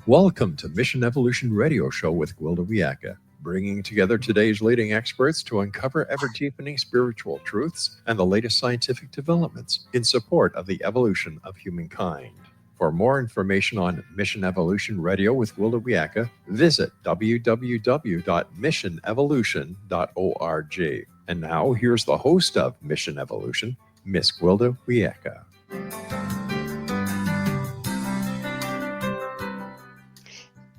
Welcome to Mission Evolution Radio Show with Gwilda Wiyaka, bringing together today's leading experts to uncover ever-deepening spiritual truths and the latest scientific developments in support of the evolution of humankind. For more information on Mission Evolution Radio with Gwilda Wiyaka, visit www.missionevolution.org. And now, here's the host of Mission Evolution, Miss Gwilda Wiyaka.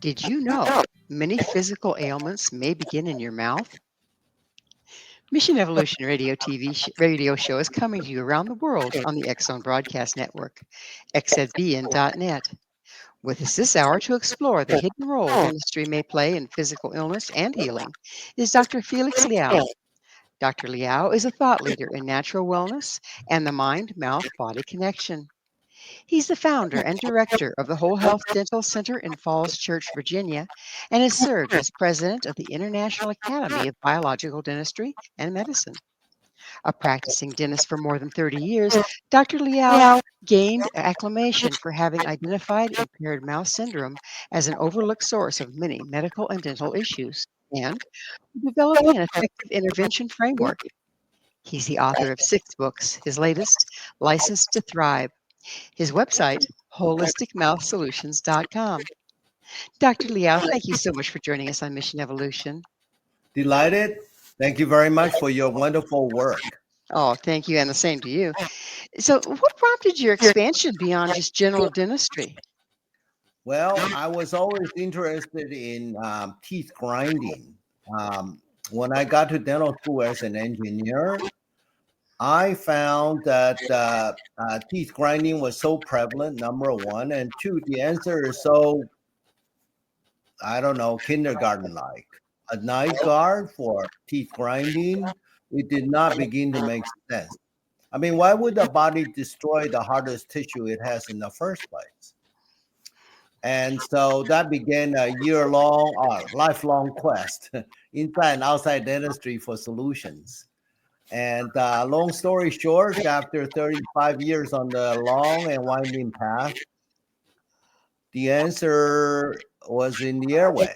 Did you know many physical ailments may begin in your mouth? Mission Evolution radio show is coming to you around the world on the X Zone Broadcast Network, xzbn.net. With us this hour to explore the hidden role dentistry may play in physical illness and healing is Dr. FELIX LIAO. Dr. LIAO is a thought leader in natural wellness and the mind-mouth-body connection. He's the founder and director of the Whole Health Dental Center in Falls Church, Virginia, and has served as president of the International Academy of Biological Dentistry and Medicine. A practicing dentist for more than 30 years, Dr. LIAO gained acclamation for having identified impaired mouth syndrome as an overlooked source of many medical and dental issues, and developing an effective intervention framework. He's the author of 6 books, his latest, Licensed to Thrive. His website, holisticmouthsolutions.com. Dr. LIAO, thank you so much for joining us on Mission Evolution. Delighted. Thank you very much for your wonderful work. Oh, thank you, and the same to you. So what prompted your expansion beyond just general dentistry? Well, I was always interested in teeth grinding. When I got to dental school as an engineer, I found that teeth grinding was so prevalent, number one. And two, the answer is so, I don't know, kindergarten-like. A night guard for teeth grinding, it did not begin to make sense. I mean, why would the body destroy the hardest tissue it has in the first place? And so that began a year-long, lifelong quest inside and outside dentistry for solutions. And long story short, after 35 years on the long and winding path, the answer was in the airway.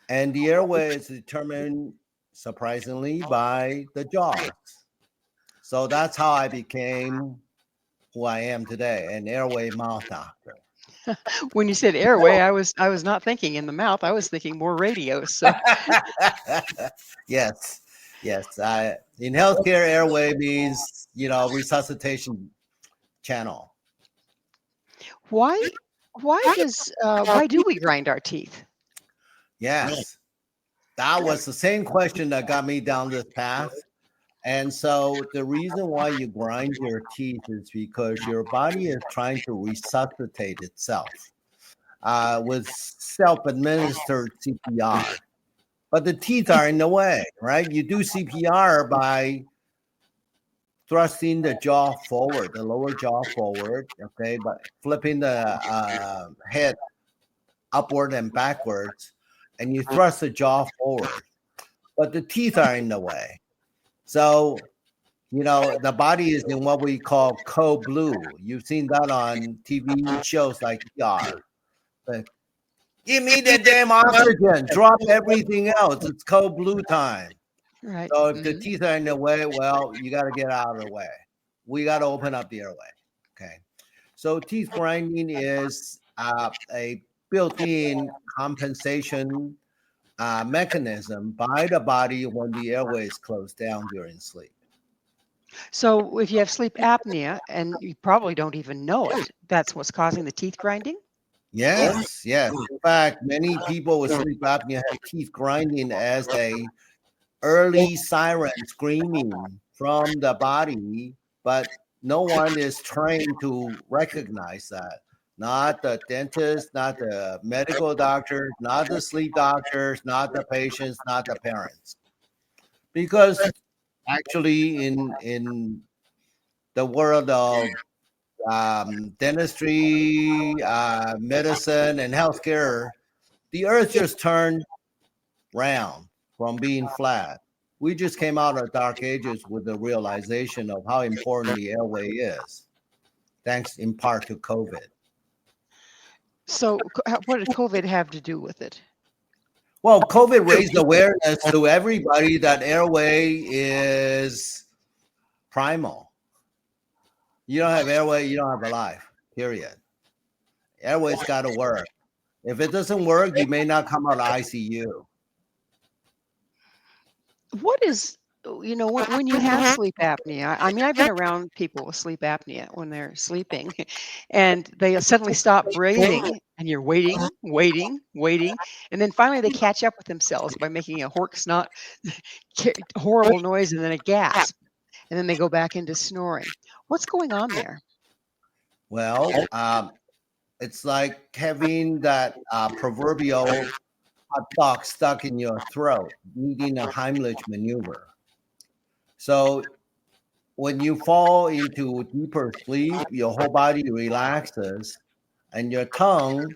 And the airway is determined, surprisingly, by the jaws. So that's how I became who I am today, an airway mouth doctor. When you said airway, I was not thinking in the mouth. I was thinking more radio. So Yes. In healthcare, airway means, resuscitation channel. why do we grind our teeth? Yes. That was the same question that got me down this path. And so the reason why you grind your teeth is because your body is trying to resuscitate itself with self-administered CPR. But the teeth are in the way, right? You do CPR by thrusting the jaw forward, the lower jaw forward, okay, but flipping the head upward and backwards, and you thrust the jaw forward. But the teeth are in the way. So, the body is in what we call code blue. You've seen that on TV shows like ER. But give me the damn oxygen. Drop everything else. It's code blue time. Right. So if the teeth are in the way, well, you got to get out of the way. We got to open up the airway. Okay. So teeth grinding is a built-in compensation mechanism by the body when the airway is closed down during sleep. So if you have sleep apnea and you probably don't even know it, that's what's causing the teeth grinding? Yes. In fact, many people with sleep apnea have teeth grinding as a early siren screaming from the body, but no one is trained to recognize that. Not the dentist, not the medical doctors, not the sleep doctors, not the patients, not the parents. Because actually in the world of dentistry, medicine, and healthcare, the earth just turned round from being flat. We just came out of dark ages with the realization of how important the airway is, thanks in part to COVID. So what did COVID have to do with it? Well, COVID raised awareness to everybody that airway is primal. You don't have airway, you don't have a life, period. Airway's got to work. If it doesn't work, you may not come out of ICU. What is, when you have sleep apnea, I mean, I've been around people with sleep apnea when they're sleeping and they suddenly stop breathing and you're waiting, waiting, waiting. And then finally they catch up with themselves by making a hork snot, horrible noise and then a gasp. And then they go back into snoring. What's going on there? Well, it's like having that proverbial hot dog stuck in your throat, needing a Heimlich maneuver. So when you fall into deeper sleep, your whole body relaxes and your tongue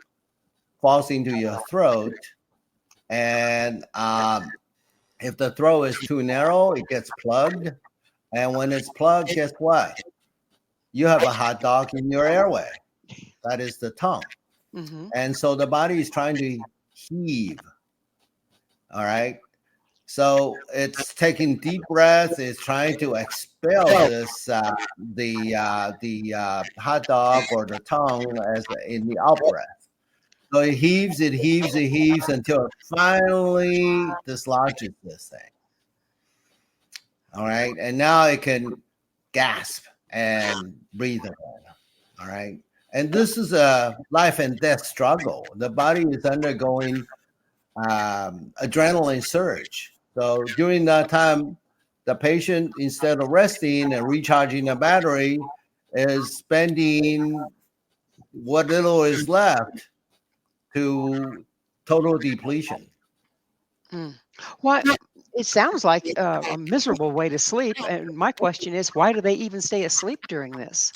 falls into your throat. And if the throat is too narrow, it gets plugged. And when it's plugged, guess what? You have a hot dog in your airway. That is the tongue. Mm-hmm. And so the body is trying to heave. All right. So it's taking deep breaths. It's trying to expel this, the hot dog or the tongue as in the out breath. So it heaves, it heaves, it heaves until it finally dislodges this thing. All right. And now it can gasp and breathe again. All right. And this is a life and death struggle. The body is undergoing adrenaline surge. So during that time, the patient, instead of resting and recharging the battery, is spending what little is left to total depletion. Why? It sounds like a miserable way to sleep. And my question is, why do they even stay asleep during this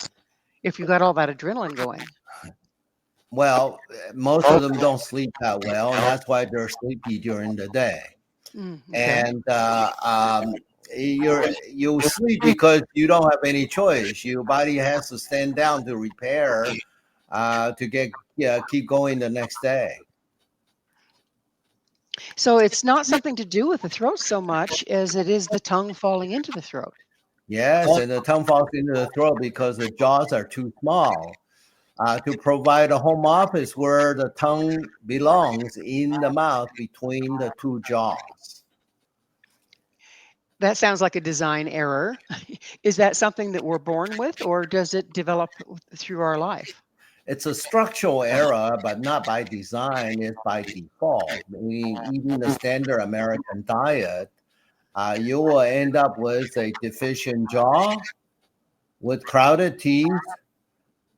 if you got all that adrenaline going? Well, most of them don't sleep that well, and that's why they're sleepy during the day. Okay. And you sleep because you don't have any choice. Your body has to stand down to repair to keep going the next day. So it's not something to do with the throat so much as it is the tongue falling into the throat. Yes, and the tongue falls into the throat because the jaws are too small to provide a home office where the tongue belongs in the mouth between the two jaws. That sounds like a design error. Is that something that we're born with, or does it develop through our life? It's a structural error, but not by design. It's by default. Eating the standard American diet, you will end up with a deficient jaw, with crowded teeth,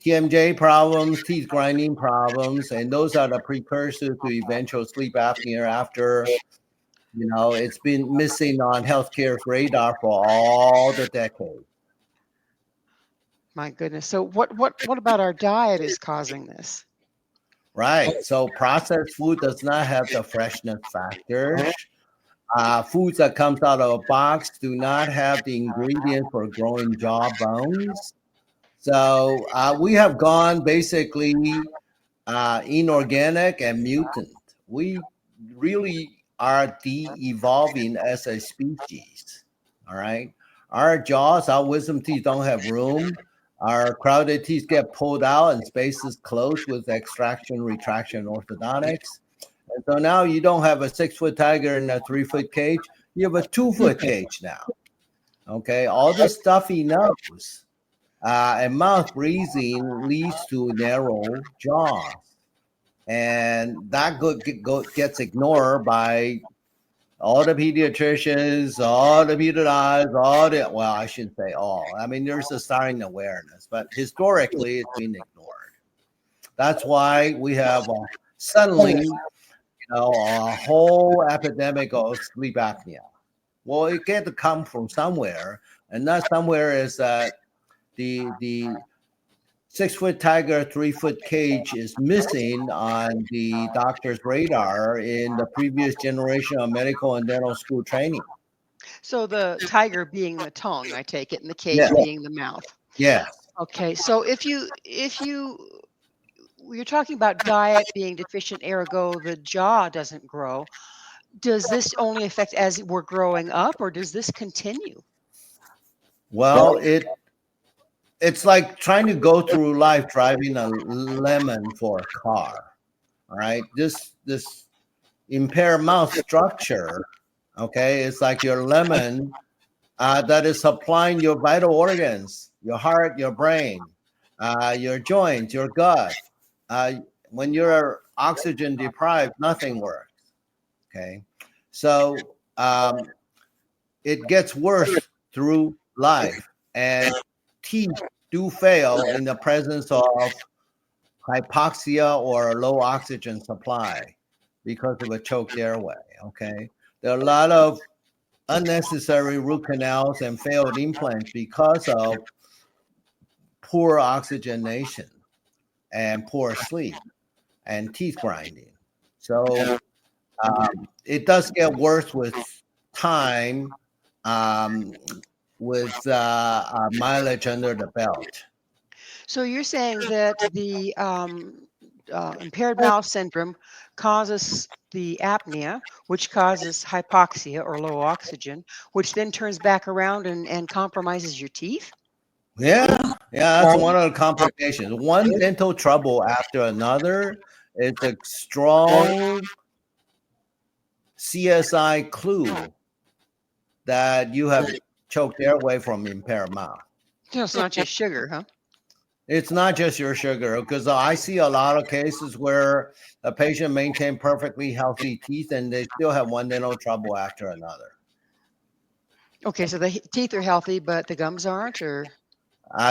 TMJ problems, teeth grinding problems, and those are the precursors to eventual sleep apnea after, it's been missing on healthcare's radar for all the decades. My goodness. So what about our diet is causing this? Right. So processed food does not have the freshness factor. Foods that comes out of a box do not have the ingredients for growing jaw bones. So we have gone basically inorganic and mutant. We really are de-evolving as a species. All right. Our jaws, our wisdom teeth don't have room. Our crowded teeth get pulled out and spaces closed with extraction, retraction, orthodontics. And so now you don't have a 6-foot tiger in a 3-foot cage. You have a 2-foot cage now. Okay. All the stuffy nose and mouth breathing leads to narrow jaws. And that gets ignored by all the pediatricians, all the pediatrics, well, I shouldn't say all. I mean, there's a starting awareness, but historically it's been ignored. That's why we have suddenly, a whole epidemic of sleep apnea. Well, it get to come from somewhere, and that somewhere is that the 6-foot tiger, 3-foot cage is missing on the doctor's radar in the previous generation of medical and dental school training. So the tiger being the tongue, I take it, and the cage being the mouth. Yes. Okay. So if you you're talking about diet being deficient, ergo the jaw doesn't grow. Does this only affect as we're growing up, or does this continue? Well, it's like trying to go through life driving a lemon for a car. All right, this impaired mouth structure, okay, it's like your lemon that is supplying your vital organs, your heart, your brain, your joints, your gut. When you're oxygen deprived, nothing works. Okay, so it gets worse through life, and teeth do fail in the presence of hypoxia or a low oxygen supply because of a choked airway. Okay, there are a lot of unnecessary root canals and failed implants because of poor oxygenation and poor sleep and teeth grinding. So it does get worse with time, with mileage under the belt. So you're saying that the impaired mouth syndrome causes the apnea, which causes hypoxia or low oxygen, which then turns back around and compromises your teeth? Yeah, that's one of the complications. One dental trouble after another is a strong CSI clue that you have choked airway from impaired mouth. So it's not just sugar, huh? It's not just your sugar, because I see a lot of cases where a patient maintained perfectly healthy teeth and they still have one dental trouble after another. Okay, so the teeth are healthy, but the gums aren't, or?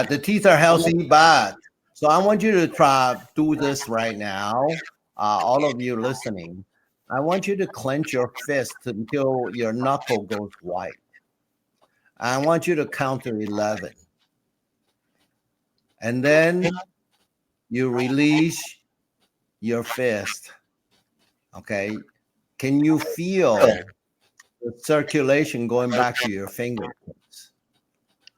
The teeth are healthy, but so I want you to try do this right now. All of you listening, I want you to clench your fist until your knuckle goes white. I want you to count to 11. And then you release your fist. Okay. Can you feel the circulation going back to your fingertips?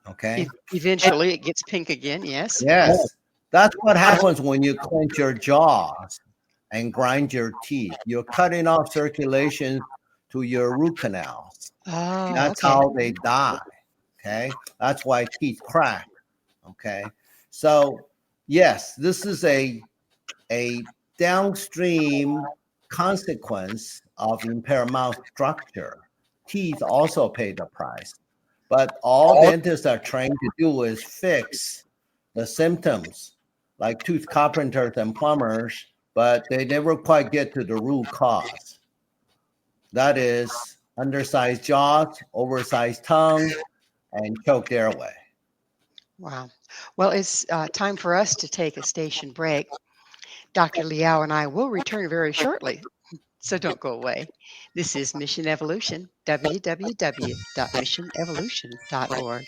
Okay. Eventually it gets pink again, yes. Yes. That's what happens when you clench your jaws and grind your teeth. You're cutting off circulation to your root canals. Oh, That's okay. how they die. Okay. That's why teeth crack. Okay. So, yes, this is a downstream consequence of impaired mouth structure. Teeth also pay the price. But all dentists are trained to do is fix the symptoms, like tooth carpenters and plumbers, but they never quite get to the root cause. That is undersized jaws, oversized tongue, and choked airway. Wow. Well, it's time for us to take a station break. Dr. LIAO and I will return very shortly, so don't go away. This is Mission Evolution, www.missionevolution.org.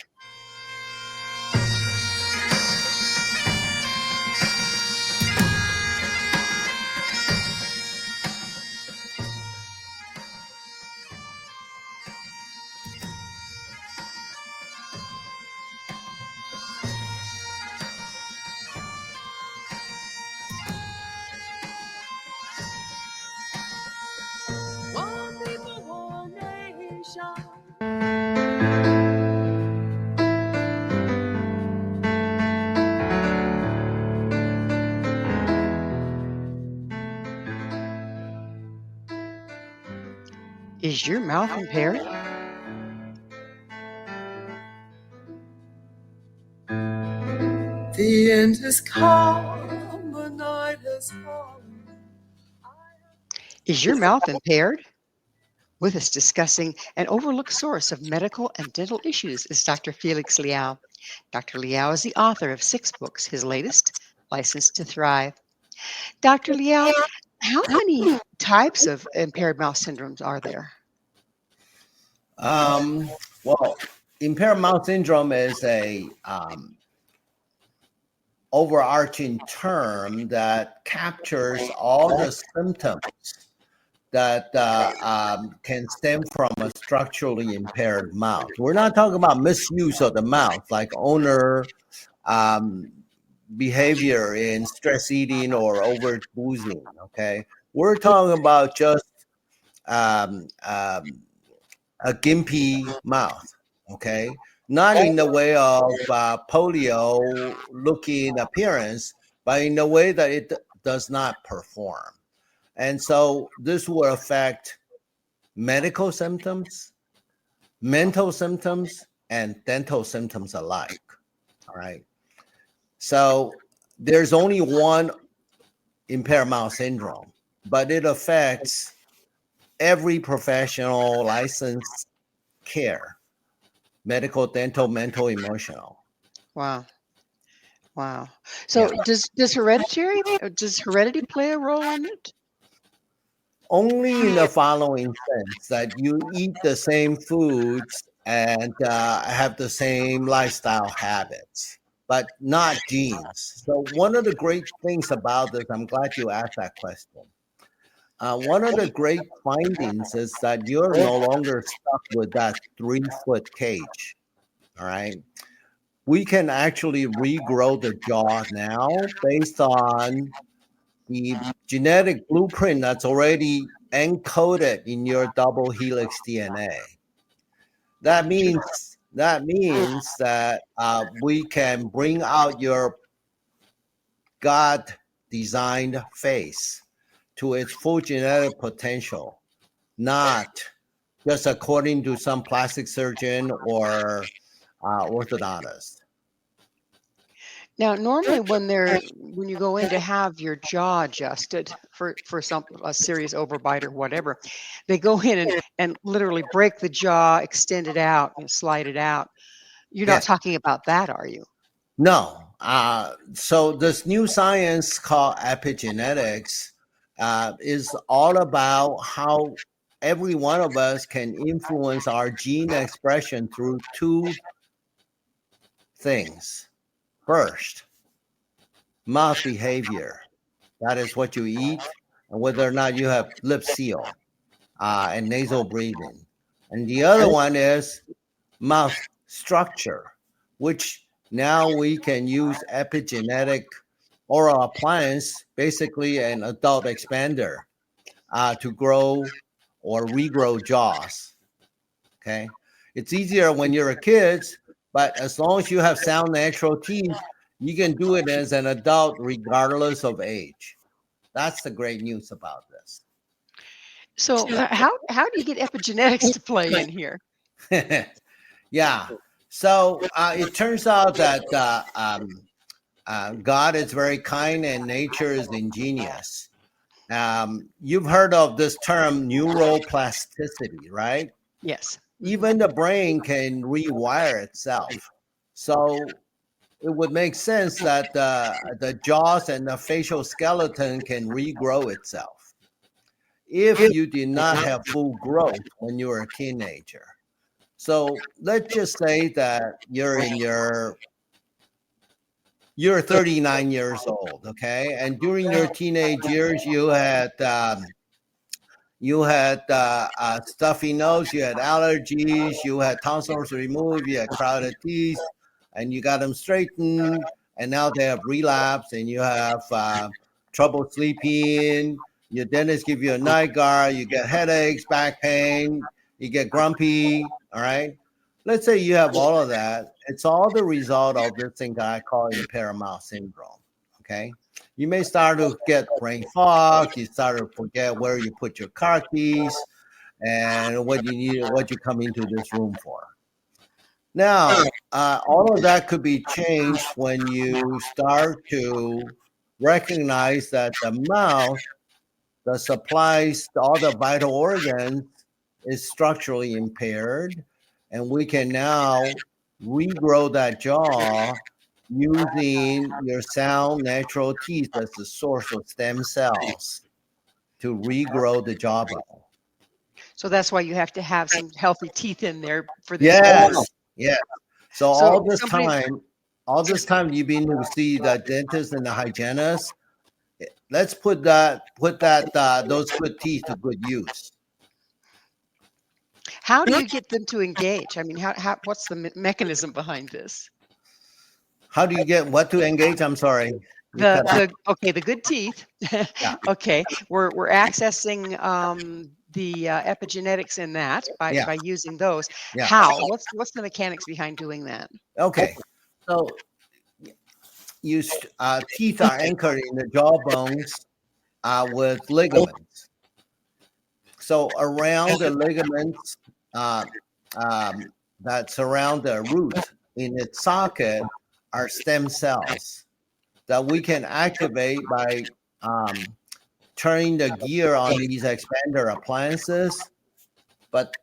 One people, one nation. Is your mouth impaired? The end has come, the night has come. Is your mouth impaired? With us discussing an overlooked source of medical and dental issues is Dr. FELIX LIAO. Dr. LIAO is the author of 6 books, his latest, Licensed to Thrive. Dr. LIAO, how many types of impaired mouth syndromes are there? Well, impaired mouth syndrome is a overarching term that captures all the symptoms that can stem from a structurally impaired mouth. We're not talking about misuse of the mouth, like owner behavior in stress eating or over boozing. Okay, we're talking about just um, um, a gimpy mouth. Okay, not in the way of polio looking appearance, but in the way that it does not perform. And so this will affect medical symptoms, mental symptoms, and dental symptoms alike. All right. So there's only one impaired mouth syndrome, but it affects every professional licensed care: medical, dental, mental, emotional. Wow. Wow. Yeah. So does heredity play a role in it? Only in the following sense that you eat the same foods and have the same lifestyle habits, but not genes. So one of the great things about this, I'm glad you asked that question. One of the great findings is that you're no longer stuck with that 3-foot cage. All right. We can actually regrow the jaw now based on the genetic blueprint that's already encoded in your double helix DNA. That means that we can bring out your God designed face to its full genetic potential, not just according to some plastic surgeon or orthodontist. Now, normally when you go in to have your jaw adjusted for a serious overbite or whatever, they go in and literally break the jaw, extend it out, and slide it out. You're not Yes. talking about that, are you? No. So this new science called epigenetics is all about how every one of us can influence our gene expression through two things. First, mouth behavior. That is what you eat and whether or not you have lip seal and nasal breathing. And the other one is mouth structure, which now we can use epigenetic oral appliance, basically an adult expander, to grow or regrow jaws. Okay. It's easier when you're a kid, but as long as you have sound natural teeth, you can do it as an adult regardless of age. That's the great news about this. So how do you get epigenetics to play in here? Yeah. So it turns out that God is very kind and nature is ingenious. You've heard of this term neuroplasticity, right? Yes. Even the brain can rewire itself. So it would make sense that the jaws and the facial skeleton can regrow itself if you did not have full growth when you were a teenager. So let's just say that you're 39 years old, okay, and during your teenage years you had stuffy nose, you had allergies, you had tonsils removed, you had crowded teeth, and you got them straightened, and now they have relapsed, and you have trouble sleeping. Your dentist give you a night guard, you get headaches, back pain, you get grumpy. All right. Let's say you have all of that. It's all the result of this thing that I call impaired mouth syndrome. Okay. You may start to get brain fog. You start to forget where you put your car keys and what you need, what you come into this room for. Now, all of that could be changed when you start to recognize that the mouth that supplies all the vital organs is structurally impaired, and we can now regrow that jaw using your sound natural teeth as the source of stem cells to regrow the jawbone. So that's why you have to have some healthy teeth in there for this. Yes, yes. So So all this time you've been to see the dentist and the hygienist. Let's put that those good teeth to good use. How do you get them to engage? I mean, how what's the mechanism behind this? How do you get what to engage? I'm sorry. You cut out. The good teeth. Yeah. Okay, we're accessing the epigenetics in that Yeah. by using those. Yeah. How? What's the mechanics behind doing that? Okay. So teeth are anchored in the jaw bones with ligaments. So around the ligaments that surround the root in its socket are stem cells that we can activate by turning the gear on these expander appliances. But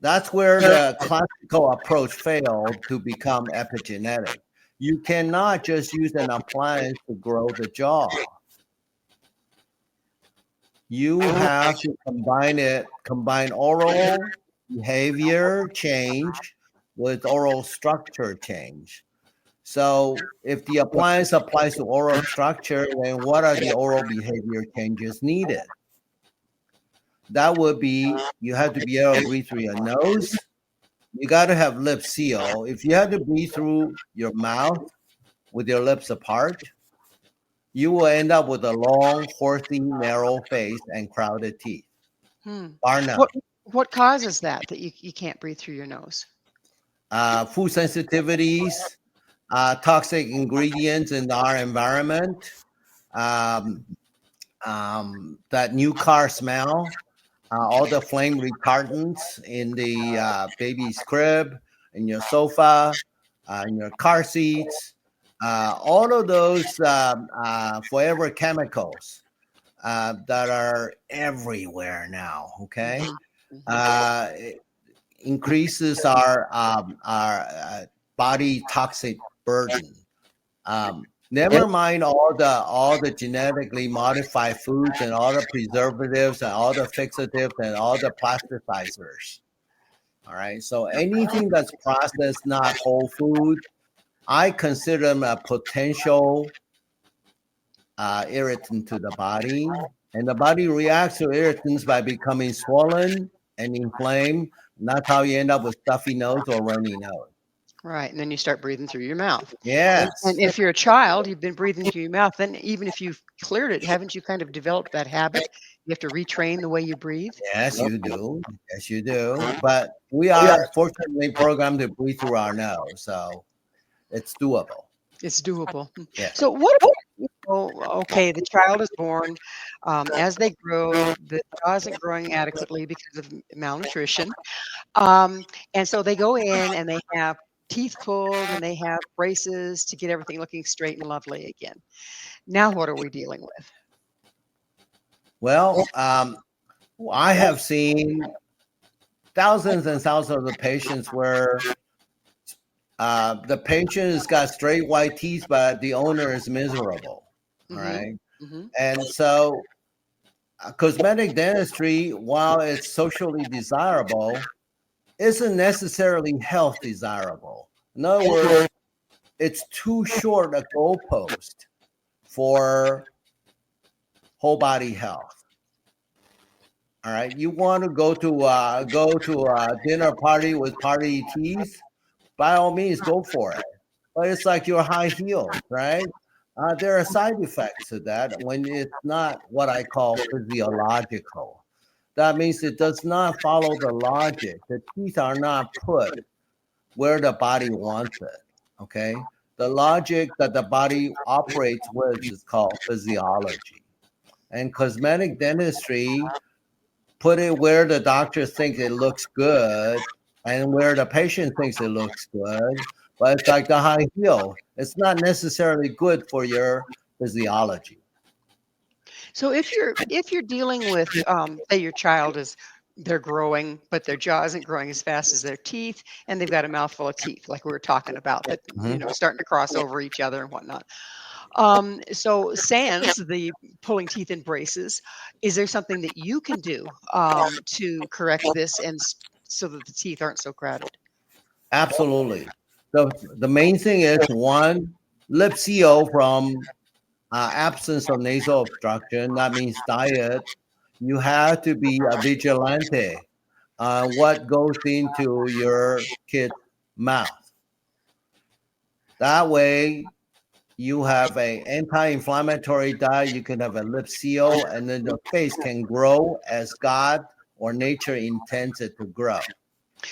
that's where the classical approach failed to become epigenetic. You cannot just use an appliance to grow the jaw. You have to combine oral behavior change with oral structure change. So if the appliance applies to oral structure, then what are the oral behavior changes needed? That would be, you have to be able to breathe through your nose. You got to have lip seal. If you have to breathe through your mouth with your lips apart, you will end up with a long, horsey, narrow face and crowded teeth. Bar none. What causes that you can't breathe through your nose? Food sensitivities, toxic ingredients in our environment, that new car smell, all the flame retardants in the baby's crib, in your sofa, in your car seats, all of those forever chemicals that are everywhere now. Okay, it increases our body toxic burden. Never mind all the genetically modified foods and all the preservatives and all the fixatives and all the plasticizers. All right. So anything that's processed, not whole food, I consider them a potential irritant to the body. And the body reacts to irritants by becoming swollen and inflamed. And that's how you end up with stuffy nose or runny nose. Right, and then you start breathing through your mouth. Yes. And if you're a child, you've been breathing through your mouth, then even if you've cleared it, haven't you kind of developed that habit? You have to retrain the way you breathe? Yes, you do. Yes, you do. But we are fortunately programmed to breathe through our nose, so it's doable. It's doable. Yes. So what okay, the child is born. As they grow, the jaw isn't growing adequately because of malnutrition. And so they go in and they have teeth pulled and they have braces to get everything looking straight and lovely again. Now what are we dealing with? Well, I have seen thousands and thousands of patients where the patient has got straight white teeth, but the owner is miserable. All right. And so cosmetic dentistry, while it's socially desirable, isn't necessarily health desirable. In other words, it's too short a goalpost for whole body health. All right, you want to go to a dinner party with party teeth? By all means, go for it. But it's like your high heels, right? There are side effects to that when it's not what I call physiological. That means it does not follow the logic. The teeth are not put where the body wants it. Okay, the logic that the body operates with is called physiology, and cosmetic dentistry put it where the doctor thinks it looks good and where the patient thinks it looks good. But it's like the high heel. It's not necessarily good for your physiology. So if you're dealing with say your child they're growing, but their jaw isn't growing as fast as their teeth, and they've got a mouthful of teeth, like we were talking about, that starting to cross over each other and whatnot. So sans the pulling teeth in braces, is there something that you can do to correct this and so that the teeth aren't so crowded? Absolutely. The main thing is one, lip seal from absence of nasal obstruction. That means diet. You have to be a vigilante on what goes into your kid's mouth. That way, you have a anti-inflammatory diet. You can have a lip seal, and then the face can grow as God or nature intends it to grow.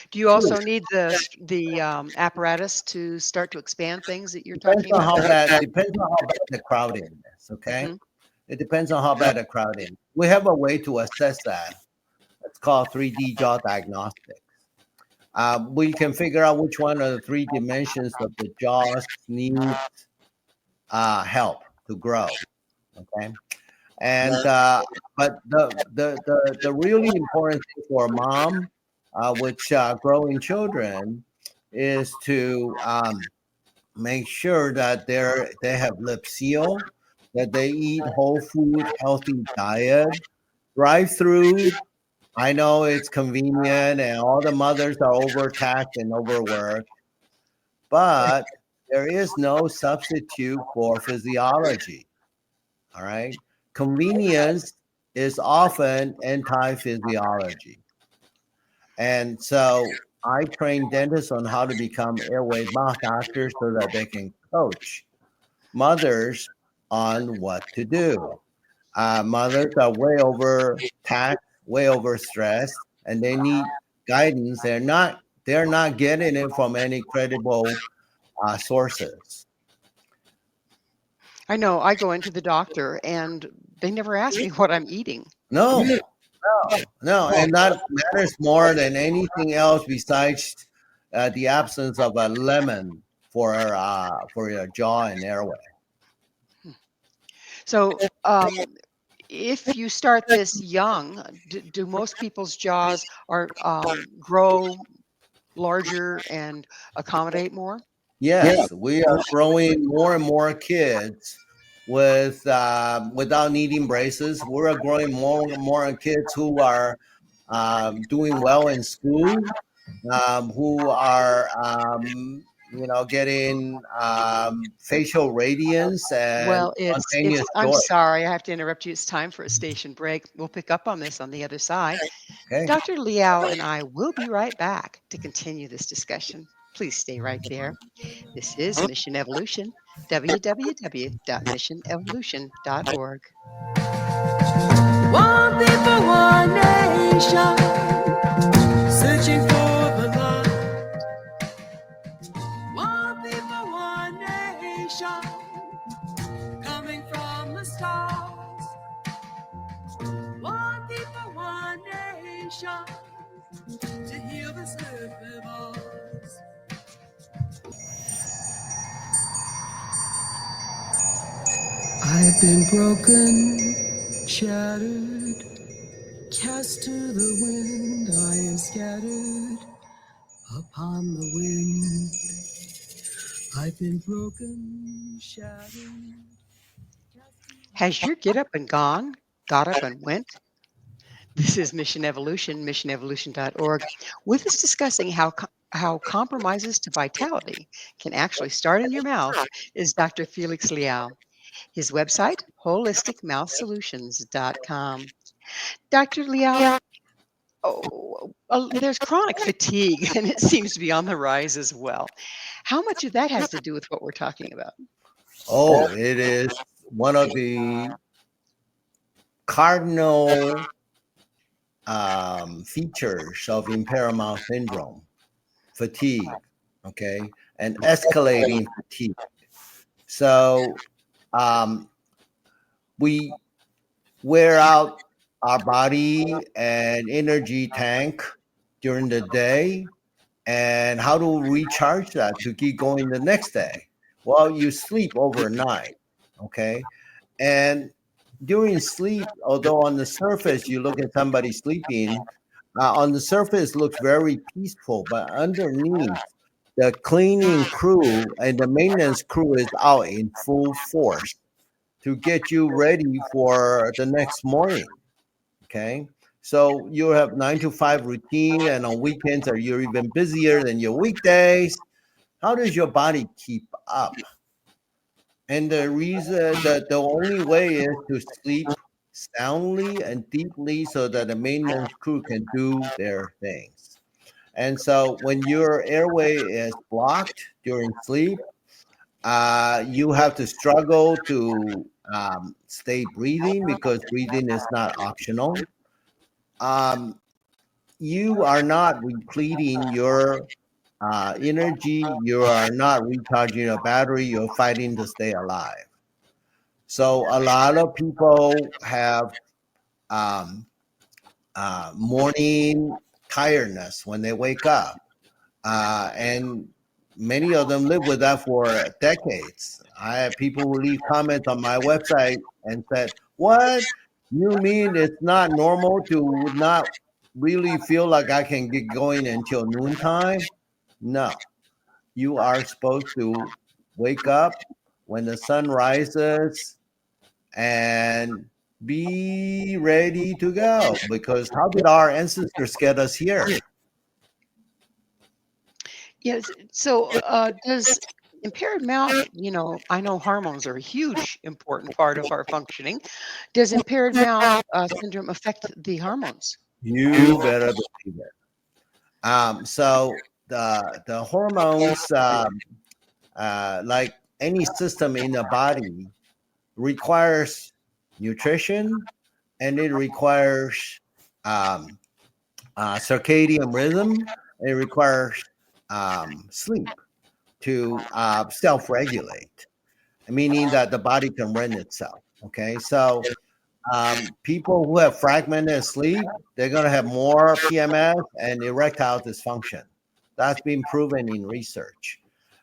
Do you also need the apparatus to start to expand things that you're Depends talking on about? how bad. Depends on how bad the crowding is. Okay, Mhm. it depends on how bad the crowding is. We have a way to assess that. It's called 3D jaw diagnostics. We can figure out which one of the three dimensions of the jaws needs help to grow. Okay, and but the really important thing for a mom, which growing children, is to make sure that they have lip seal, that they eat whole food, healthy diet, drive through. I know it's convenient, and all the mothers are overtaxed and overworked, but there is no substitute for physiology. All right. Convenience is often anti physiology. And so I train dentists on how to become airway mouth doctors so that they can coach mothers on what to do. Mothers are way overtaxed, way overstressed, and they need guidance. They're not getting it from any credible sources. I know I go into the doctor and they never ask me what I'm eating. No, no, and that matters more than anything else besides the absence of a lemon for your jaw and airway. So, if you start this young, do most people's jaws grow larger and accommodate more? Yes, we are growing more and more kids with without needing braces. We're growing more and more kids who are doing well in school, who are getting facial radiance and Well, it's spontaneous I'm joy. sorry, I have to interrupt you. It's time for a station break. We'll pick up on this on the other side. Okay. Dr. Liao and I will be right back to continue this discussion. Please stay right there. This is Mission Evolution, www.missionevolution.org. One people, one nation, searching for the light. One people, one nation, coming from the stars. One people, one nation, to heal this earth of ours. I've been broken, shattered, cast to the wind. I am scattered upon the wind. I've been broken, shattered. Has your get up and gone, got up and went? This is Mission Evolution, missionevolution.org. With us discussing how compromises to vitality can actually start in your mouth is Dr. Felix Liao. His website, holisticmouthsolutions.com. Dr. Liao, there's chronic fatigue, and it seems to be on the rise as well. How much of that has to do with what we're talking about? Oh, it is one of the cardinal features of impaired mouth syndrome, fatigue, okay, and escalating fatigue. So we wear out our body and energy tank during the day, and how to recharge that to keep going the next day? Well, you sleep overnight, okay, and during sleep, although on the surface you look at somebody sleeping, on the surface looks very peaceful, but underneath, the cleaning crew and the maintenance crew is out in full force to get you ready for the next morning. Okay. So you have 9 to 5 routine, and on weekends are you're even busier than your weekdays. How does your body keep up? And the reason that the only way is to sleep soundly and deeply so that the maintenance crew can do their things. And so when your airway is blocked during sleep, You have to struggle to stay breathing because breathing is not optional. You are not repleting your energy. You are not recharging your battery. You're fighting to stay alive. So a lot of people have morning tiredness when they wake up. And many of them live with that for decades. I have people who leave comments on my website and said, "What? You mean it's not normal to not really feel like I can get going until noontime?" No, you are supposed to wake up when the sun rises and be ready to go, because how did our ancestors get us here? Yes. So, does impaired mouth, I know hormones are a huge, important part of our functioning. Does impaired mouth syndrome affect the hormones? You better believe it. So the hormones, like any system in the body, requires nutrition, and it requires um, circadian rhythm. It requires sleep to self-regulate, meaning that the body can run itself. Okay, so people who have fragmented sleep, they're going to have more PMS and erectile dysfunction. That's been proven in research.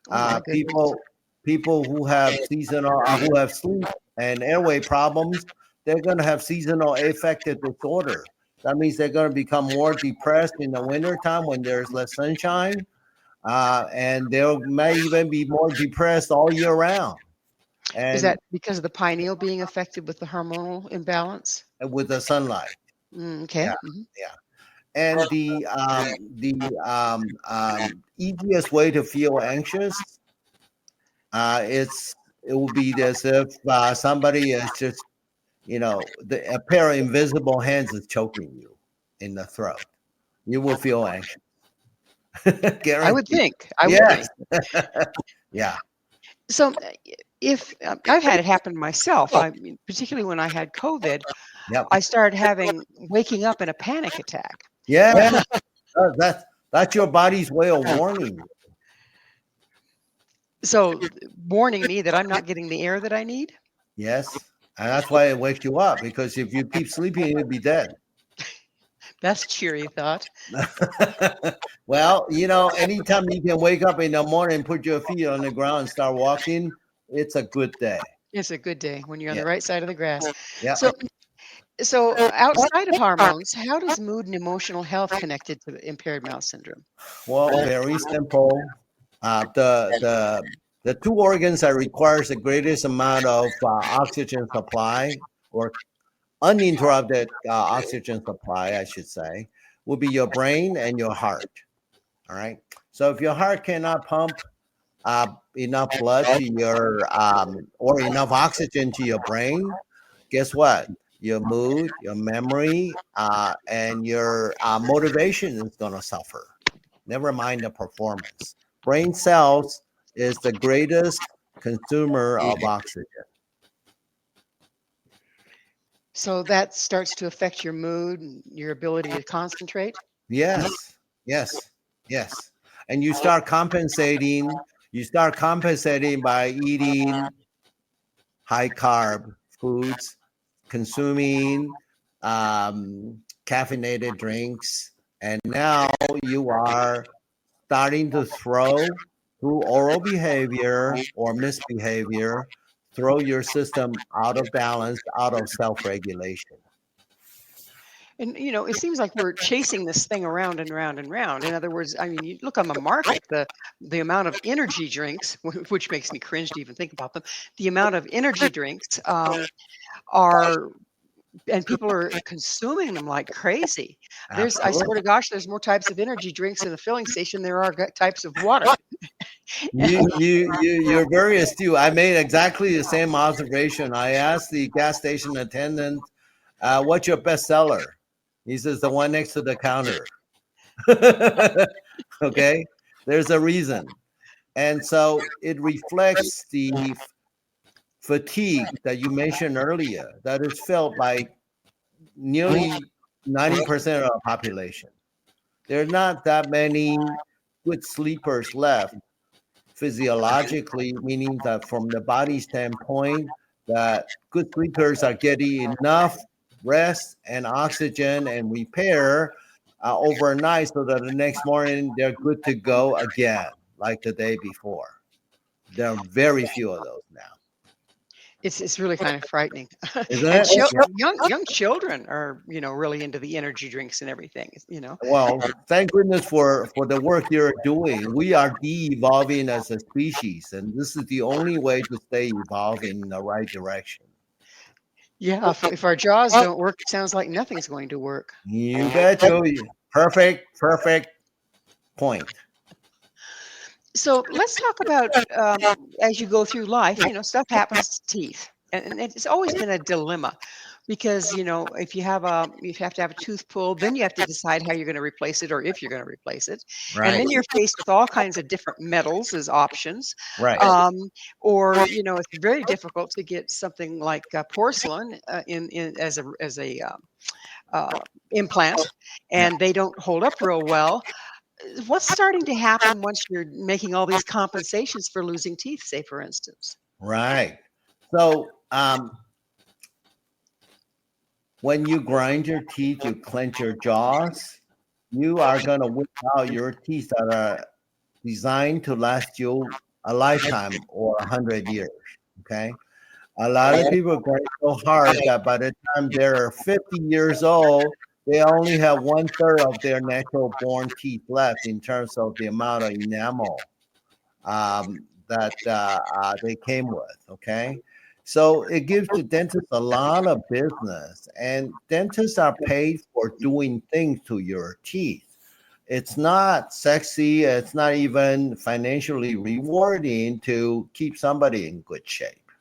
Oh my goodness. People who have who have sleep and airway problems, they're going to have seasonal affective disorder. That means they're going to become more depressed in the wintertime when there's less sunshine, and they may even be more depressed all year round. Is And that because of the pineal being affected with the hormonal imbalance? with the sunlight, Okay. yeah, yeah. And easiest way to feel anxious, it will be as if somebody is just, a pair of invisible hands is choking you in the throat. You will feel anxious. I would Guaranteed. think. I would Yes. think. Yeah. So, if I've had it happen myself, I mean, particularly when I had COVID, Yep. I started waking up in a panic attack. Yeah. That's your body's way of warning you. So, warning me that I'm not getting the air that I need. Yes. And that's why it wakes you up, because if you keep sleeping, you'll be dead. That's a cheery thought. Well, anytime you can wake up in the morning, put your feet on the ground and start walking, it's a good day. It's a good day when you're on Yeah. the right side of the grass. Yeah. So, outside of hormones, how does mood and emotional health connected to the impaired mouth syndrome? Well, very simple. The two organs that requires the greatest amount of oxygen supply, or uninterrupted oxygen supply, I should say, will be your brain and your heart. All right. So if your heart cannot pump enough blood to your or enough oxygen to your brain, guess what? Your mood, your memory, and your motivation is going to suffer. Never mind the performance. Brain cells is the greatest consumer of oxygen. So that starts to affect your mood and your ability to concentrate. Yes, yes, yes. And you start compensating. You start compensating by eating high carb foods, consuming caffeinated drinks, and now you are starting to through oral behavior or misbehavior, throw your system out of balance, out of self-regulation. And it seems like we're chasing this thing around and round and round. In other words, I mean, you look on the market, the amount of energy drinks, which makes me cringe to even think about them. The amount of energy drinks are, and people are consuming them like crazy. I swear to gosh, there's more types of energy drinks in the filling station than there are types of water. You're very astute. I made exactly the same observation. I asked the gas station attendant, "What's your best seller?" He says, "The one next to the counter." Okay, there's a reason. And so it reflects the fatigue that you mentioned earlier that is felt by nearly 90% of the population. There are not that many good sleepers left physiologically, meaning that from the body standpoint, that good sleepers are getting enough rest and oxygen and repair overnight so that the next morning they're good to go again, like the day before. There are very few of those now. It's really kind of frightening. Isn't And it? Yeah. young children are, really into the energy drinks and everything. Well, thank goodness for the work you're doing. We are de-evolving as a species, and this is the only way to stay evolving in the right direction. Yeah, if our jaws don't work, it sounds like nothing's going to work. You bet you. Perfect point. So let's talk about as you go through life, stuff happens to teeth, and it's always been a dilemma because if you have to have a tooth pulled, then you have to decide how you're going to replace it or if you're going to replace it, and Right. then you're faced with all kinds of different metals as options, Right. or it's very difficult to get something like porcelain in as a implant, and they don't hold up real well. What's starting to happen once you're making all these compensations for losing teeth, say, for instance? Right. So when you grind your teeth, you clench your jaws, you are going to whip out your teeth that are designed to last you a lifetime or 100 years. Okay. A lot of people grind so hard that by the time they're 50 years old, they only have 1/3 of their natural born teeth left in terms of the amount of enamel that they came with. Okay. So it gives the dentist a lot of business, and dentists are paid for doing things to your teeth. It's not sexy, it's not even financially rewarding to keep somebody in good shape.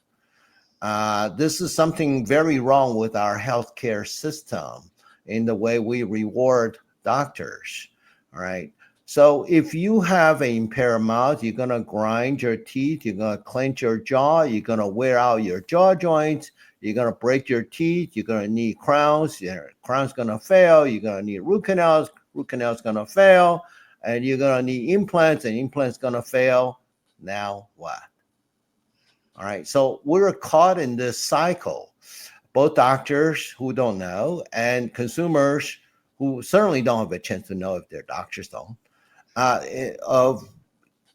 This is something very wrong with our healthcare system in the way we reward doctors. All right. So if you have an impaired mouth, you're going to grind your teeth, you're going to clench your jaw, you're going to wear out your jaw joints, you're going to break your teeth, you're going to need crowns, your crown's going to fail, you're going to need root canals going to fail, and you're going to need implants, and implants going to fail. Now what? All right. So we're caught in this cycle, both doctors who don't know and consumers who certainly don't have a chance to know if their doctors don't, of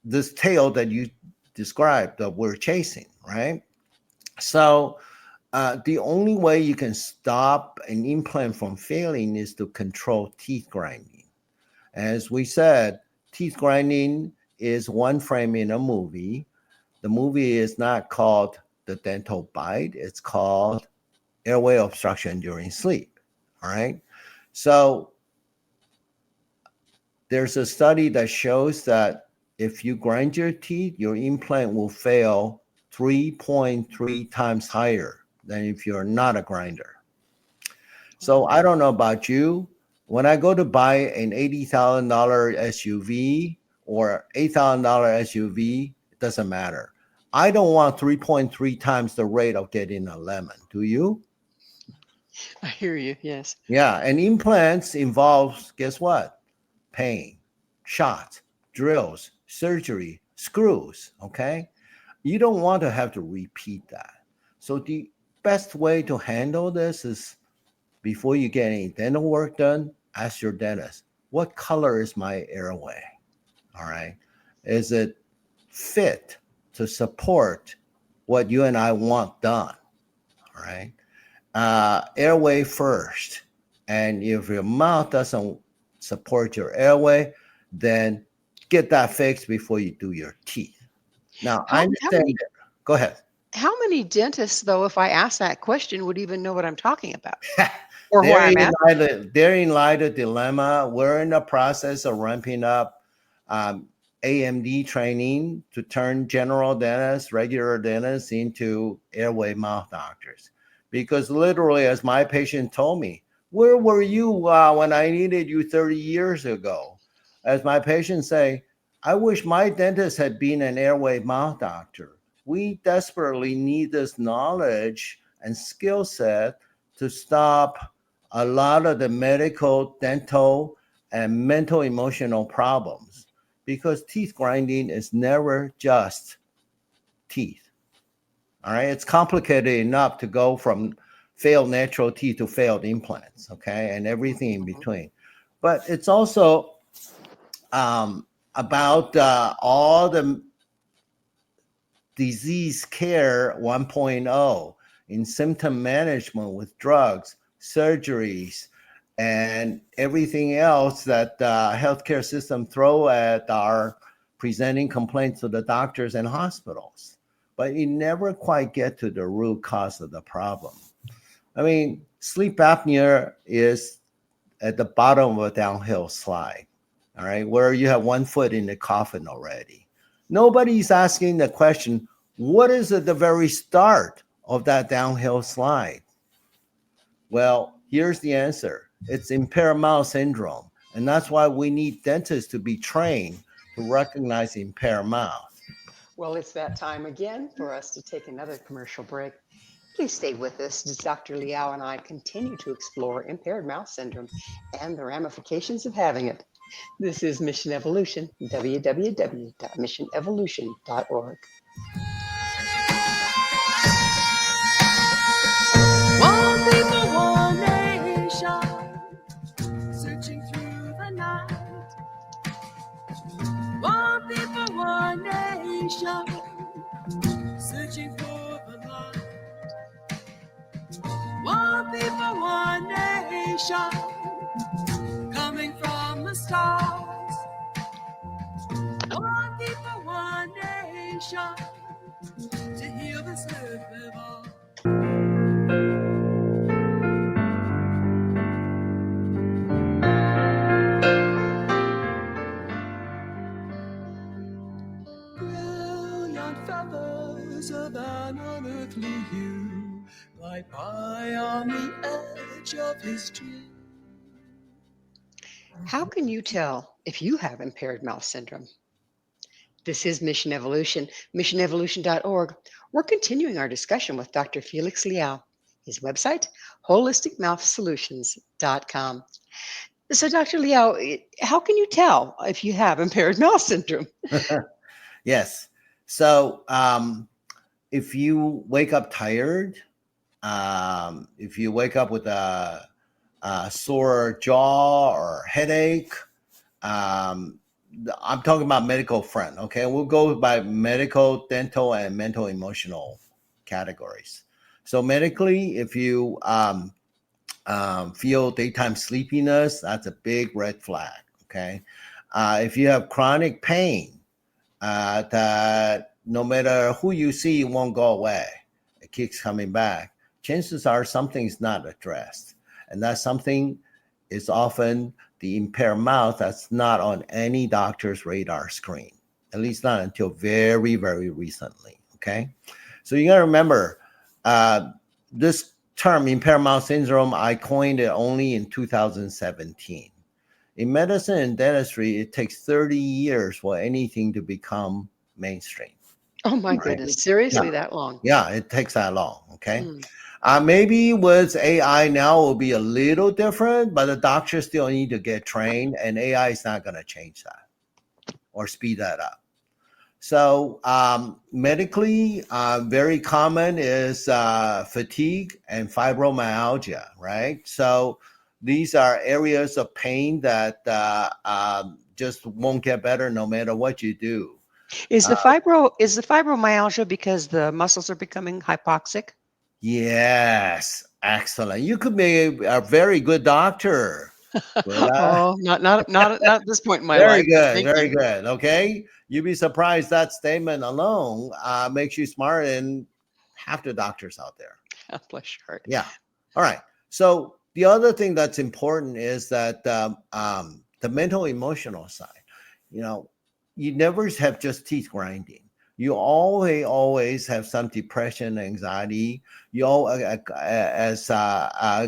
this tail that you described that we're chasing, right? So the only way you can stop an implant from failing is to control teeth grinding. As we said, teeth grinding is one frame in a movie. The movie is not called The Dental Bite. It's called Airway Obstruction During Sleep. All right. So there's a study that shows that if you grind your teeth, your implant will fail 3.3 times higher than if you're not a grinder. So I don't know about you. When I go to buy an $80,000 SUV or $8,000 SUV, it doesn't matter. I don't want 3.3 times the rate of getting a lemon. Do you? I hear you. Yes. Yeah. And implants involves, guess what? Pain, shots, drills, surgery, screws. Okay. You don't want to have to repeat that. So the best way to handle this is before you get any dental work done, ask your dentist, what color is my airway? All right. Is it fit to support what you and I want done? All right. Airway first. And if your mouth doesn't support your airway, then get that fixed before you do your teeth. Now, I understand. Go ahead. How many dentists, though, if I ask that question, would even know what I'm talking about? Or why I'm asking? Therein lies the dilemma. We're in the process of ramping up AMD training to turn general dentists, regular dentists into airway mouth doctors. Because literally, as my patient told me, where were you when I needed you 30 years ago? As my patients say, I wish my dentist had been an airway mouth doctor. We desperately need this knowledge and skill set to stop a lot of the medical, dental, and mental emotional problems, because teeth grinding is never just teeth. All right. It's complicated enough to go from failed natural teeth to failed implants. Okay. And everything in between. But it's also about all the disease care 1.0 in symptom management with drugs, surgeries, and everything else that the healthcare system throw at our presenting complaints to the doctors and hospitals. But you never quite get to the root cause of the problem. I mean, sleep apnea is at the bottom of a downhill slide, all right, where you have 1 foot in the coffin already. Nobody's asking the question, what is at the very start of that downhill slide? Well, here's the answer. It's impaired mouth syndrome. And that's why we need dentists to be trained to recognize impaired mouth. Well, it's that time again for us to take another commercial break. Please stay with us as Dr. LIAO and I continue to explore impaired mouth syndrome and the ramifications of having it. This is Mission Evolution, www.missionevolution.org. One people, one nation, searching through the night. One people, one nation, searching for the light. One people, one nation, coming from the stars. One people, one nation, to heal this earth of ours. Brilliant feathers of an unearthly hue, glide by on the edge of his dream. How can you tell if you have impaired mouth syndrome? This is Mission Evolution, missionevolution.org. We're continuing our discussion with Dr. FELIX LIAO. His website, holisticmouthsolutions.com. So, Dr. LIAO, how can you tell if you have impaired mouth syndrome? Yes. So if you wake up tired, if you wake up with a sore jaw or headache, I'm talking about medical front. Okay, we'll go by medical, dental, and mental emotional categories. So medically, if you feel daytime sleepiness, that's a big red flag. Okay, if you have chronic pain that no matter who you see, it won't go away, it keeps coming back, chances are something's not addressed, and that something is often the impaired mouth that's not on any doctor's radar screen, at least not until very, very recently. Okay, so you got to remember this term impaired mouth syndrome, I coined it only in 2017. In medicine and dentistry, it takes 30 years for anything to become mainstream. Oh my goodness, seriously, that long? Yeah, it takes that long. Okay. Maybe with AI now it will be a little different, but the doctors still need to get trained, and AI is not going to change that or speed that up. So medically, very common is fatigue and fibromyalgia, right? So these are areas of pain that just won't get better no matter what you do. Is the fibromyalgia because the muscles are becoming hypoxic? Yes, excellent. You could be a very good doctor. Oh, not at this point in my Very life. good, Thank very you. good. Okay, you'd be surprised that statement alone makes you smarter than half the doctors out there. Bless your heart. Yeah. All right. So the other thing that's important is that the mental emotional side. You know, you never have just teeth grinding. You always have some depression, anxiety. You all as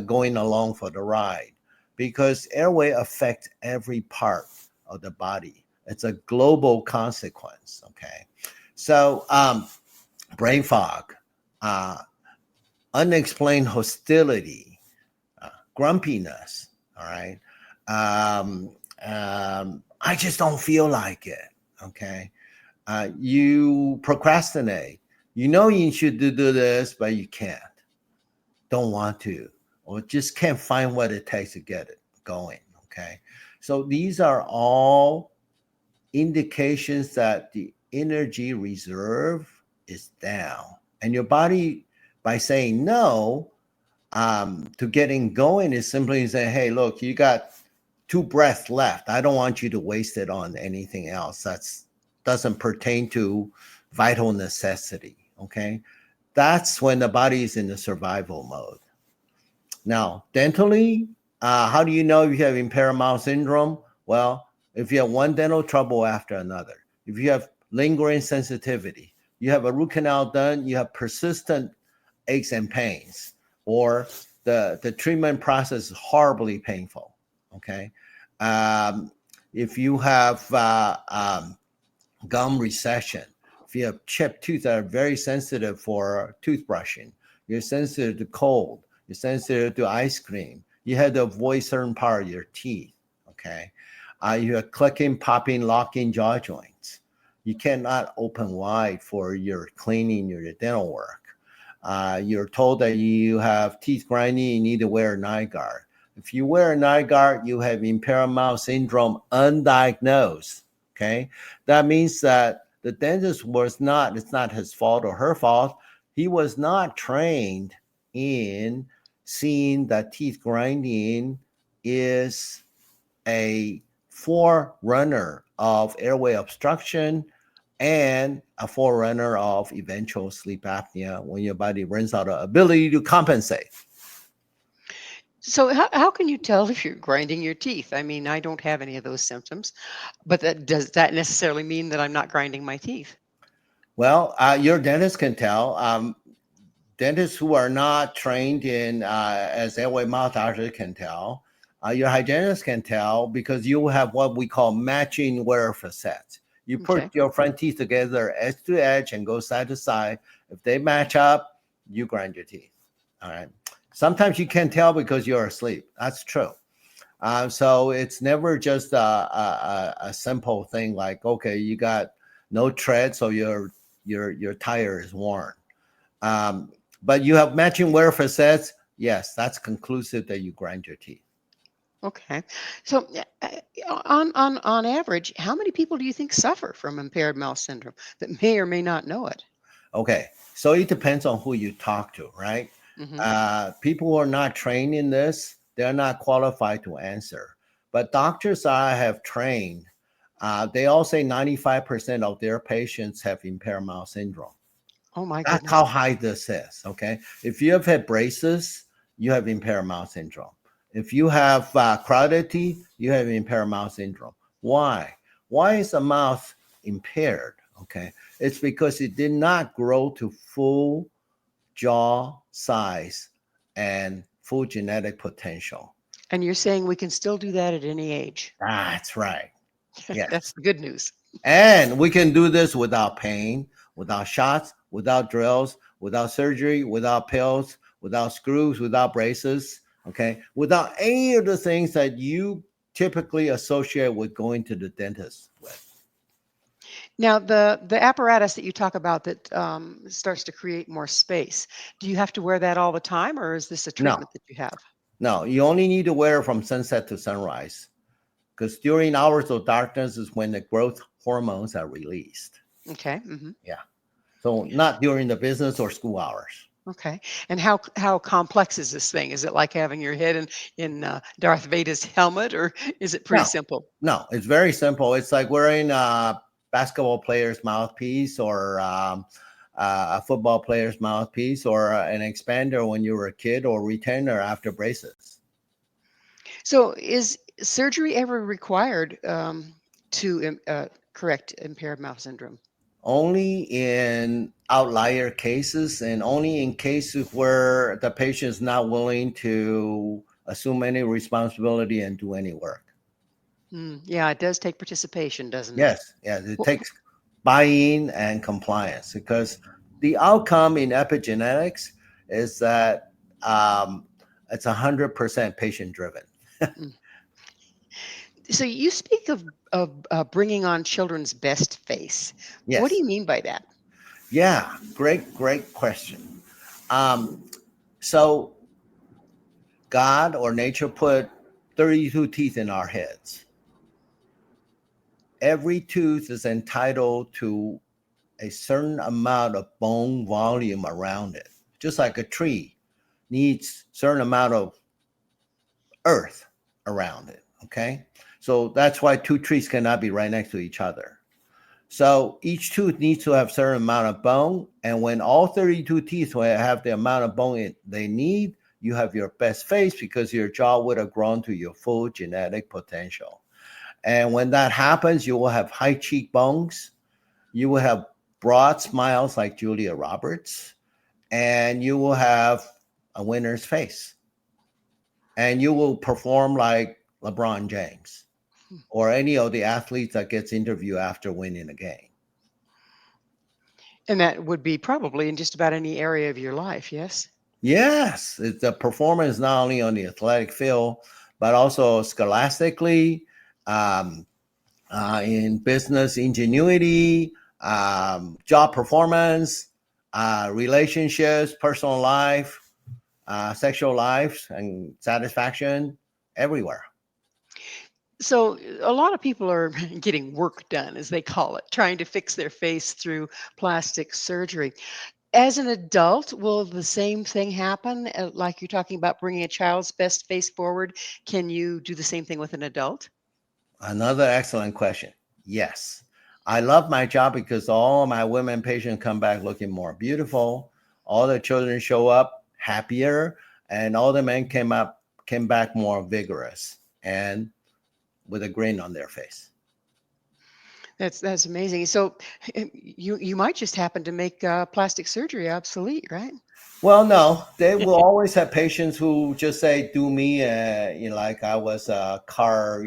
going along for the ride, because airway affects every part of the body, It's a global consequence. Okay. So brain fog, unexplained hostility, grumpiness. All right. I just don't feel like it. Okay. You procrastinate. You know you should do this, but you can't. Don't want to, or just can't find what it takes to get it going. Okay. So these are all indications that the energy reserve is down. And your body, by saying no to getting going, is simply saying, hey, look, you got 2 breaths left. I don't want you to waste it on anything else that's doesn't pertain to vital necessity. Okay. That's when the body is in the survival mode. Now, dentally, how do you know if you have impaired mouth syndrome? Well, if you have one dental trouble after another, if you have lingering sensitivity, you have a root canal done, you have persistent aches and pains, or the treatment process is horribly painful. Okay. If you have gum recession, if you have chipped teeth that are very sensitive for toothbrushing, you're sensitive to cold, you're sensitive to ice cream, you had to avoid certain part of your teeth. Okay. You have clicking, popping, locking jaw joints. You cannot open wide for your cleaning, your dental work. You're told that you have teeth grinding, you need to wear a night guard. If you wear a night guard, you have impaired mouth syndrome undiagnosed. Okay. That means that the dentist was not, it's not his fault or her fault. He was not trained in seeing that teeth grinding is a forerunner of airway obstruction and a forerunner of eventual sleep apnea when your body runs out of ability to compensate. So how can you tell if you're grinding your teeth? I mean, I don't have any of those symptoms, but does that necessarily mean that I'm not grinding my teeth? Well, your dentist can tell. Dentists who are not trained in as airway mouth doctors can tell. Your hygienist can tell because you have what we call matching wear facets. You put Okay. your front teeth together edge to edge and go side to side. If they match up, you grind your teeth. All right. Sometimes you can't tell because you're asleep. That's true. So it's never just a simple thing like, okay, you got no tread, so your tire is worn. But you have matching wear facets. Yes, that's conclusive that you grind your teeth. Okay. So on average, how many people do you think suffer from impaired mouth syndrome that may or may not know it? Okay, so it depends on who you talk to, right? Hmm. People who are not trained in this, they're not qualified to answer. But doctors I have trained, they all say 95% of their patients have impaired mouth syndrome. Oh my That's goodness. how high this is. Okay. If you have had braces, you have impaired mouth syndrome. If you have crowded teeth, you have impaired mouth syndrome. Why? Why is the mouth impaired? Okay. It's because it did not grow to full jaw size and full genetic potential. And you're saying we can still do that at any age? That's right. That's Yes. the good news. And we can do this without pain, without shots, without drills, without surgery, without pills, without screws, without braces, okay? Without any of the things that you typically associate with going to the dentist with. Now, the apparatus that you talk about that starts to create more space, do you have to wear that all the time, or is this a No, treatment that you have? no, you only need to wear it from sunset to sunrise because during hours of darkness is when the growth hormones are released. Okay. Hmm. Yeah. So not during the business or school hours. Okay. And how complex is this thing? Is it like having your head in Darth Vader's helmet, or is it pretty No, simple? no, it's very simple. It's like wearing a basketball player's mouthpiece or a football player's mouthpiece or an expander when you were a kid or retainer after braces. So, is surgery ever required to correct impaired mouth syndrome? Only in outlier cases and only in cases where the patient is not willing to assume any responsibility and do any work. Yeah, it does take participation, doesn't it? Yes, yes, it Well, takes buy-in and compliance because the outcome in epigenetics is that it's 100% patient-driven. mm. So you speak of bringing on children's best face. What do Yes, you mean by that? yeah, great question. Um, so God or nature put 32 teeth in our heads. Every tooth is entitled to a certain amount of bone volume around it, just like a tree needs certain amount of earth around it. Okay, so that's why two trees cannot be right next to each other. So each tooth needs to have certain amount of bone, and when all 32 teeth will have the amount of bone they need, you have your best face because your jaw would have grown to your full genetic potential. And when that happens, you will have high cheekbones, you will have broad smiles like Julia Roberts, and you will have a winner's face, and you will perform like LeBron James or any of the athletes that gets interviewed after winning a game. And that would be probably in just about any area of your life, yes? Yes, it's a performance not only on the athletic field, but also scholastically, um, in business ingenuity, job performance, relationships, personal life, sexual life, and satisfaction everywhere. So a lot of people are getting work done, as they call it, trying to fix their face through plastic surgery. As an adult, will the same thing happen? Like you're talking about bringing a child's best face forward, can you do the same thing with an adult? Another excellent question. Yes. I love my job because all my women patients come back looking more beautiful. All the children show up happier, and all the men came back more vigorous and with a grin on their face. That's amazing. So you might just happen to make plastic surgery obsolete, right? Well, no, they will always have patients who just say, "Do me," like I was a car,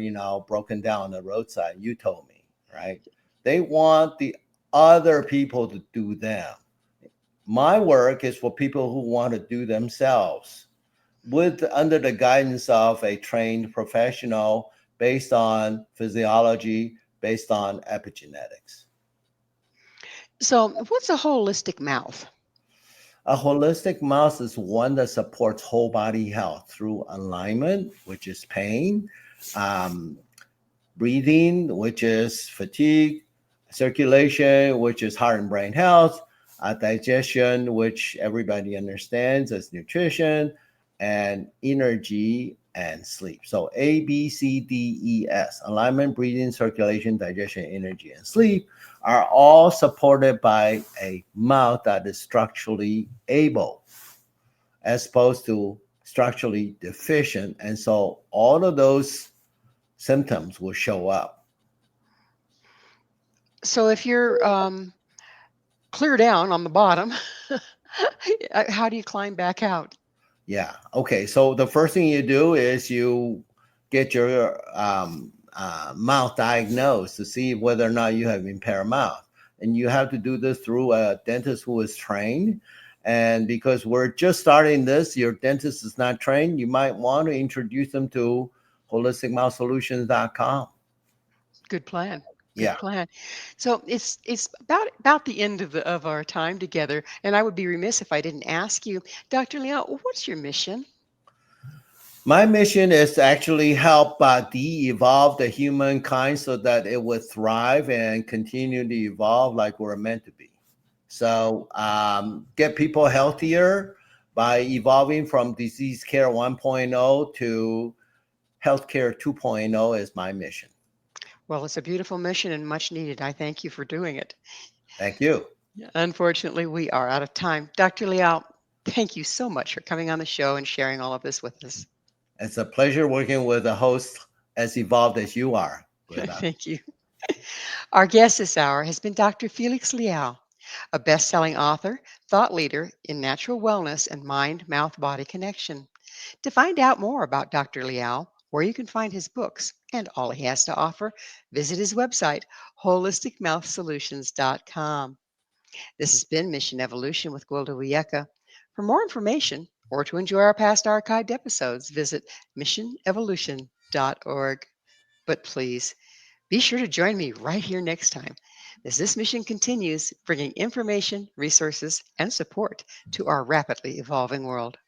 broken down on the roadside. You told me, right? They want the other people to do them. My work is for people who want to do themselves with under the guidance of a trained professional based on physiology, based on epigenetics. So what's a holistic mouth? A holistic mouth is one that supports whole body health through alignment, which is pain, um, breathing, which is fatigue, circulation, which is heart and brain health, digestion, which everybody understands as nutrition, and energy and sleep. So ABCDES: alignment, breathing, circulation, digestion, energy, and sleep are all supported by a mouth that is structurally able as opposed to structurally deficient. And so all of those symptoms will show up. So if you're clear down on the bottom, how do you climb back out? Yeah. Okay. So the first thing you do is you get your mouth diagnosed to see whether or not you have impaired mouth. And you have to do this through a dentist who is trained. And because we're just starting this, your dentist is not trained, you might want to introduce them to holisticmouthsolutions.com. Good plan. Good Yeah. plan. So it's about the end of our time together, and I would be remiss if I didn't ask you, Dr. Leon, what's your mission? My mission is to actually help de-evolve the humankind so that it would thrive and continue to evolve like we're meant to be. So get people healthier by evolving from disease care 1.0 to healthcare 2.0 is my mission. Well, it's a beautiful mission and much needed. I thank you for doing it. Thank you. Unfortunately, we are out of time. Dr. Liao, thank you so much for coming on the show and sharing all of this with us. It's a pleasure working with a host as evolved as you are, Gwilda. Thank you. Our guest this hour has been Dr. Felix Liao, a best-selling author, thought leader in natural wellness and mind-mouth-body connection. To find out more about Dr. Liao where you can find his books and all he has to offer, visit his website, holisticmouthsolutions.com. This has been Mission Evolution with Gwilda Wiyaka. For more information or to enjoy our past archived episodes, visit missionevolution.org. But please, be sure to join me right here next time as this mission continues bringing information, resources, and support to our rapidly evolving world.